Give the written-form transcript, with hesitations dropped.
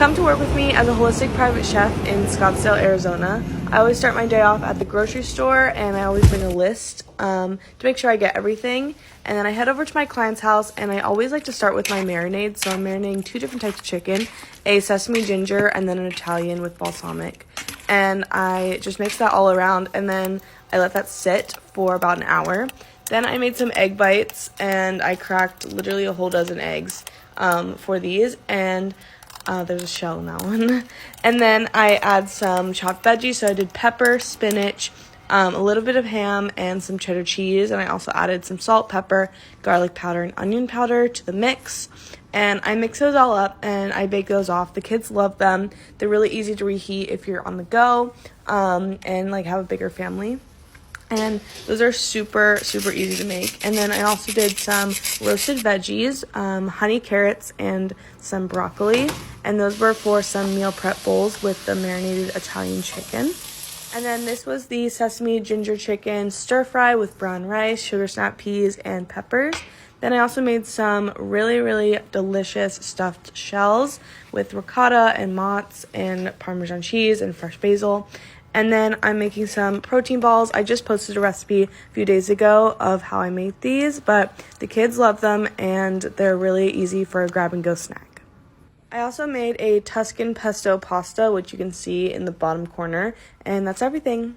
Come to work with me as a holistic private chef in Scottsdale, Arizona. I always start my day off at the grocery store, and I always bring a list to make sure I get everything. And then I head over to my client's house, and I always like to start with my marinade. So I'm marinating 2 different types of chicken, a sesame ginger and then an Italian with balsamic. And I just mix that all around, and then I let that sit for about an hour. Then I made some egg bites, and I cracked literally a whole dozen eggs for these, and there's a shell in that one. And then I add some chopped veggies, so I did pepper, spinach, a little bit of ham, and some cheddar cheese, and I also added some salt, pepper, garlic powder, and onion powder to the mix. And I mix those all up, and I bake those off. The kids love them. They're really easy to reheat if you're on the go, and like have a bigger family. And those are super, super easy to make. And then I also did some roasted veggies, honey carrots, and some broccoli. And those were for some meal prep bowls with the marinated Italian chicken. And then this was the sesame ginger chicken stir fry with brown rice, sugar snap peas, and peppers. Then I also made some really, really delicious stuffed shells with ricotta and mozz and Parmesan cheese and fresh basil. And then I'm making some protein balls. I just posted a recipe a few days ago of how I made these, but the kids love them and they're really easy for a grab-and-go snack. I also made a Tuscan pesto pasta, which you can see in the bottom corner, and that's everything.